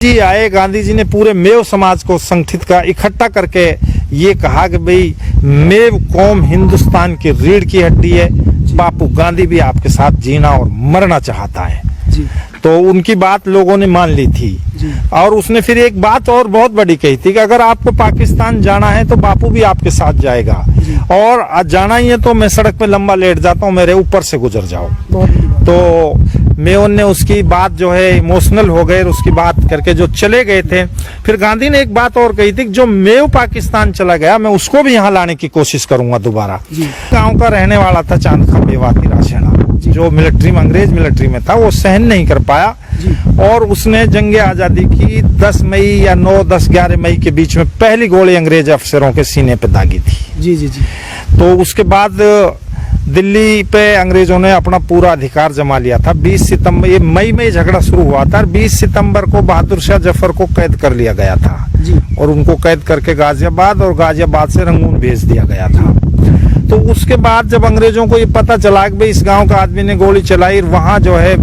जी आए, गांधी जी ने पूरे मेव समाज को संगठित का इकट्ठा करके ये कहा कि भाई मेव कौम हिंदुस्तान की रीढ़ की हड्डी है, बापू गांधी भी आपके साथ जीना और मरना चाहता है जी। तो उनकी बात लोगों ने मान ली थी जी। और उसने फिर एक बात और बहुत बड़ी कही थी कि अगर आपको पाकिस्तान जाना है तो बापू भी आपके साथ जाएगा और आज जाना ही है तो मैं सड़क पे लंबा लेट जाता हूँ, मेरे ऊपर से गुजर जाओ। तो मेओन ने उसकी बात जो है इमोशनल हो गए, उसकी बात करके जो चले गए थे। फिर गांधी ने एक बात और कही थी कि जो मेव पाकिस्तान चला गया मैं उसको भी यहाँ लाने की कोशिश करूंगा दोबारा। गांव का रहने वाला था चांद खा मेवाती राशेड़ा, जो मिलिट्री में अंग्रेज मिलिट्री में था, वो सहन नहीं कर पाया और उसने जंगे आजादी की 10 मई या 9-10-11 मई के बीच में पहली गोली अंग्रेज अफसरों के सीने पे दागी थी। जी जी जी। तो उसके बाद दिल्ली पे अंग्रेजों ने अपना पूरा अधिकार जमा लिया था। 20 सितंबर, ये मई में झगड़ा शुरू हुआ था, 20 सितंबर को बहादुर शाह जफर को कैद कर लिया गया था और उनको कैद करके गाजियाबाद और गाजियाबाद से रंगून भेज दिया गया था। तो उसके बाद जब अंग्रेजों को ये पता चला कि भाई इस गांव का आदमी ने गोली चलाई, वहां जो है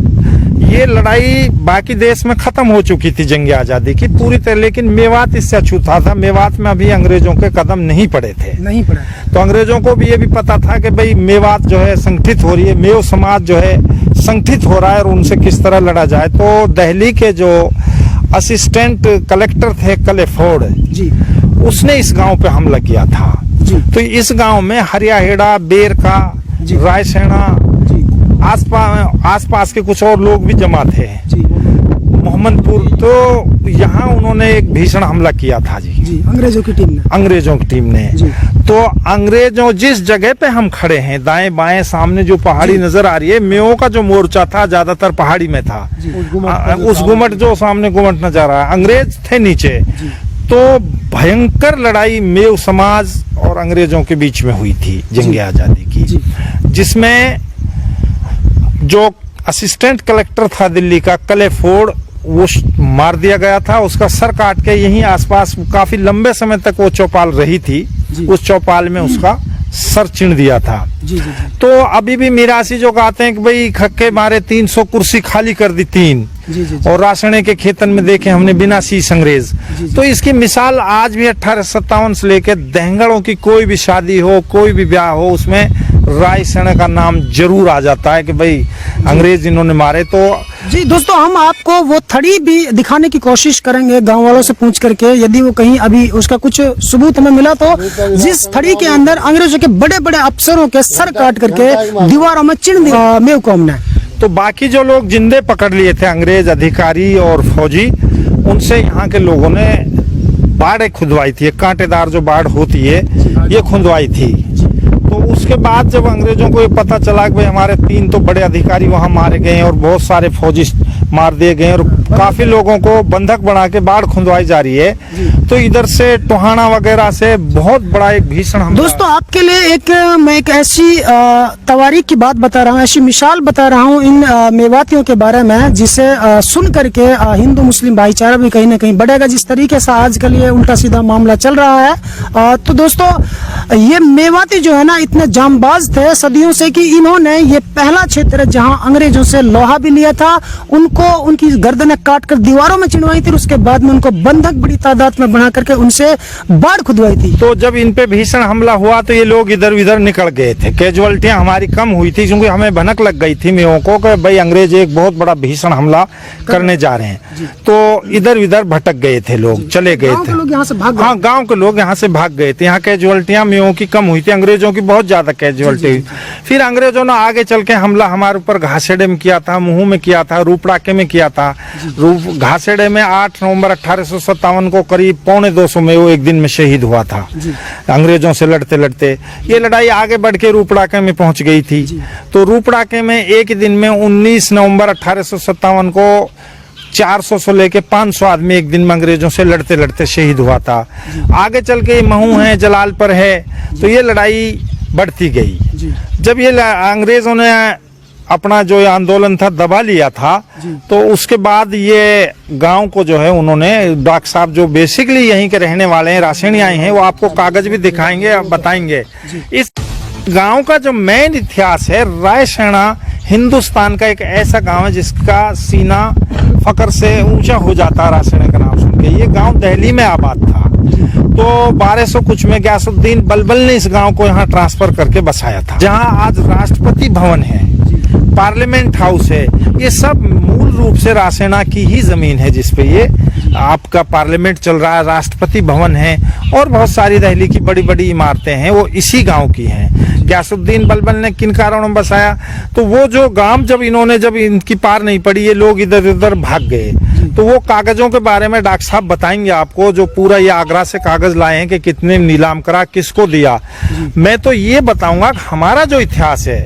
ये लड़ाई बाकी देश में खत्म हो चुकी थी जंग आजादी की पूरी तरह, लेकिन मेवात इससे अछूता था। मेवात में अभी अंग्रेजों के कदम नहीं पड़े थे, नहीं पड़ा। तो अंग्रेजों को भी ये भी पता था कि भाई मेवात जो है संगठित हो रही है, मेव समाज जो है संगठित हो रहा है और उनसे किस तरह लड़ा जाए। तो दिल्ली के जो असिस्टेंट कलेक्टर थे क्लेफोर्ड जी, उसने इस गांव पे हमला किया था जी। तो इस गांव में हरियाहेड़ा, बेरका, रायसेना, आसपास के कुछ और लोग भी जमा थे जी, मोहम्मदपुर। तो यहाँ उन्होंने एक भीषण हमला किया था जी अंग्रेजों की टीम ने जी। तो अंग्रेजों जिस जगह पे हम खड़े हैं, दाएं बाएं सामने जो पहाड़ी नजर आ रही है, मेओ का जो मोर्चा था ज्यादातर पहाड़ी में था। उस गुमट जो सामने गुमट नजर आ रहा है, अंग्रेज थे नीचे। तो भयंकर लड़ाई मेव समाज और अंग्रेजों के बीच में हुई थी जंग आजादी की, जिसमें जो असिस्टेंट कलेक्टर था दिल्ली का क्लेफोर्ड, वो मार दिया गया था। उसका सर काट के यहीं आसपास काफी लंबे समय तक वो चौपाल रही थी, उस चौपाल में उसका सर चिण दिया था जी। तो अभी भी मिरासी जो कहते हैं कि भाई खक्के मारे 300 कुर्सी खाली कर दी 3 और राशने के खेतन में देखे हमने बिना शीश अंग्रेज। तो इसकी मिसाल आज भी 1857 से लेकर दहंगड़ों की कोई भी शादी हो, कोई भी ब्याह हो, उसमें रायसेना का नाम जरूर आ जाता है कि भाई अंग्रेज इन्होंने मारे। तो जी दोस्तों, हम आपको वो थड़ी भी दिखाने की कोशिश करेंगे गांव वालों से पूछ करके, यदि वो कहीं अभी उसका कुछ सबूत हमें मिला तो, जिस थड़ी के अंदर अंग्रेजों के बड़े बड़े अफसरों के सर काट करके दीवारों में चिन्ह दिया मेव कौम ने। तो बाकी जो लोग जिंदे पकड़ लिए थे अंग्रेज अधिकारी और फौजी, उनसे यहाँ के लोगों ने बाढ़ खुदवाई थी, कांटेदार जो बाढ़ होती है ये खुदवाई थी। तो उसके बाद जब अंग्रेजों को ये पता चला कि भाई हमारे 3 तो बड़े अधिकारी वहां मारे गए और बहुत सारे फौजी मार दिए गए और काफी लोगों को बंधक बना के बाढ़ खुदवाई जा रही है, तो इधर से टोहाना वगैरह से बहुत बड़ा एक भीषण हमला। दोस्तों आपके लिए मैं एक ऐसी तवारीख की बात बता रहा हूँ, ऐसी मिसाल बता रहा हूँ इन मेवातियों के बारे में, जिसे सुन करके हिंदू मुस्लिम भाईचारा भी कहीं ना कहीं बढ़ेगा। जिस तरीके से आजकल ये उल्टा सीधा मामला चल रहा है, तो दोस्तों ये मेवाती जो है ना इतने जांबाज थे सदियों से कि इन्होंने ये पहला क्षेत्र जहाँ अंग्रेजों से लोहा भी लिया था, उनकी गर्दनें काट कर दीवारों में चिनवाई थी, उसके बाद में उनको बंधक बड़ी तादाद में बना करके उनसे बाढ़ खुदवाई थी। तो जब इन पे भीषण हमला हुआ तो ये लोग इधर उधर निकल गए थे, कैजुअलिटियां हमारी कम हुई थी क्योंकि हमें भनक लग गई थी मेवों को कि भाई अंग्रेज एक बहुत बड़ा भीषण हमला करने जा रहे हैं। तो इधर उधर भटक गए थे लोग, चले गए थे, हाँ गाँव के लोग यहाँ से भाग गए थे। यहाँ कैजुअलिटियां मेवों की कम हुई थी, अंग्रेजों की बहुत ज्यादा कैजुअलिटी हुई। फिर अंग्रेजों ने आगे चल के हमला हमारे ऊपर घासेड़े में किया था, मुहू में किया था, रूपड़ाके में किया था। घासेड़े में 8 नवंबर 1857 को करीब 250 में वो एक दिन में शहीद हुआ था अंग्रेजों से लड़ते लड़ते। ये लड़ाई आगे बढ़ के रूपड़ाके में पहुंच गई थी। तो रूपड़ाके में एक दिन में 19 नवंबर 1857 को 400 से लेके 500 आदमी एक दिन में अंग्रेजों से लड़ते लड़ते शहीद हुआ था। आगे चल के महू है, जलालपुर है, तो ये लड़ाई बढ़ती गई। जब ये अंग्रेजों ने अपना जो आंदोलन था दबा लिया था, तो उसके बाद ये गांव को जो है उन्होंने, डॉक्टर साहब जो बेसिकली यहीं के रहने वाले हैं, राशेनी आए हैं, वो आपको कागज भी दिखाएंगे, बताएंगे। इस गांव का जो मेन इतिहास है, रायसेना हिंदुस्तान का एक ऐसा गांव है जिसका सीना फकर से ऊंचा हो जाता राशिद का नाम सुन के। ये गांव दिल्ली में आबाद था, तो 1200 कुछ में गयासुद्दीन बलबल ने इस गांव को यहाँ ट्रांसफर करके बसाया था। जहाँ आज राष्ट्रपति भवन है, पार्लियामेंट हाउस है, ये सब मूल रूप से रासेना की ही जमीन है जिसपे ये आपका पार्लियामेंट चल रहा है, राष्ट्रपति भवन है और बहुत सारी दिल्ली की बड़ी बड़ी इमारतें हैं वो इसी गांव की हैं। गयासुद्दीन बलबल ने किन कारणों में बसाया, तो वो जो गांव जब इनकी पार नहीं पड़ी, ये लोग इधर उधर भाग गए, तो वो कागजों के बारे में डॉक्टर साहब बताएंगे आपको, जो पूरा ये आगरा से कागज लाए हैं कि कितने नीलाम करा, किसको दिया। मैं तो ये बताऊंगा हमारा जो इतिहास है,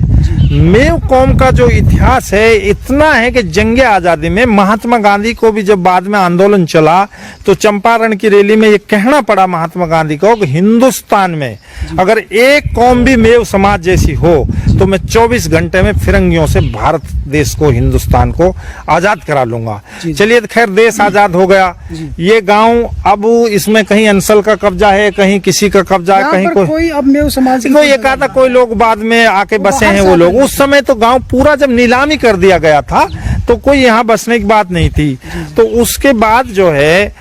मेव कौम का जो इतिहास है इतना है कि जंगे आजादी में महात्मा गांधी को भी जब बाद में आंदोलन चला तो चंपारण की रैली में ये कहना पड़ा महात्मा गांधी को कि हिंदुस्तान में अगर एक कौम भी मेव समाज जैसी हो तो मैं 24 घंटे में फिरंगियों से भारत देश को, हिंदुस्तान को आजाद करा लूंगा। चलिए खैर देश आजाद हो गया। ये गांव अब इसमें कहीं अंसल का कब्जा है, कहीं किसी का कब्जा है, कहीं कोई अब मेव समाज कोई एक आधा कोई लोग बाद में आके बसे हैं वो लोग। उस समय तो गांव पूरा जब नीलामी कर दिया गया था तो कोई यहाँ बसने की बात नहीं थी। तो उसके बाद जो है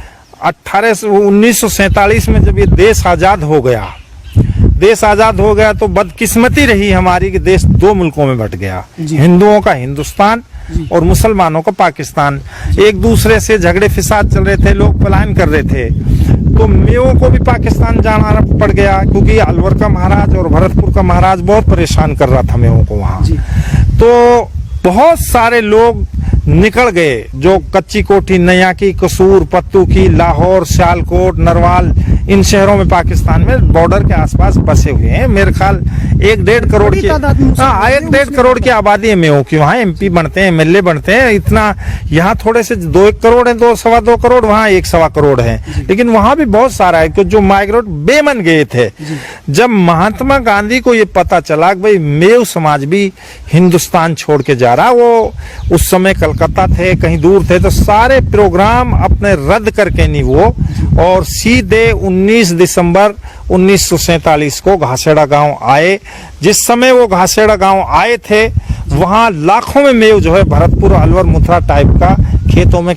1947 में जब ये देश आजाद हो गया तो बदकिस्मती रही हमारी कि देश दो मुल्कों में बंट गया, हिंदुओं का हिंदुस्तान और मुसलमानों का पाकिस्तान। एक दूसरे से झगड़े फिसाद चल रहे थे, लोग पलायन कर रहे थे, तो मेवों को भी पाकिस्तान जाना पड़ गया क्योंकि अलवर का महाराज और भरतपुर का महाराज बहुत परेशान कर रहा था मेवों को वहाँ। तो बहुत सारे लोग निकल गए, जो कच्ची कोठी, नया की, कसूर, पत्तू की, लाहौर, सियालकोट, नरवाल, इन शहरों में पाकिस्तान में बॉर्डर के आसपास बसे हुए हैं। मेरे ख्याल 1-1.5 करोड़ की, हाँ 1-1.5 करोड़ की आबादी है मेवों की। वहाँ MP बनते हैं, MLA बनते हैं। इतना यहाँ थोड़े से 2-1 करोड़ है, 2-2.25 करोड़, वहाँ 1-1.25 करोड़ है, लेकिन वहाँ भी बहुत सारा है कि जो माइग्रेट बेमन गए थे। जब महात्मा गांधी को ये पता चला कि भाई मेव समाज भी हिंदुस्तान छोड़ के जा रहा, वो उस समय कलकत्ता थे, कहीं दूर थे, तो सारे प्रोग्राम अपने रद्द करके नहीं वो, और सीधे 19 दिसंबर 1947 को घासेड़ा गांव आए। जिस समय वो घासेड़ा गांव आए थे वहां लाखों में मेव जो है भरतपुर, अलवर, मुथरा टाइप का खेतों में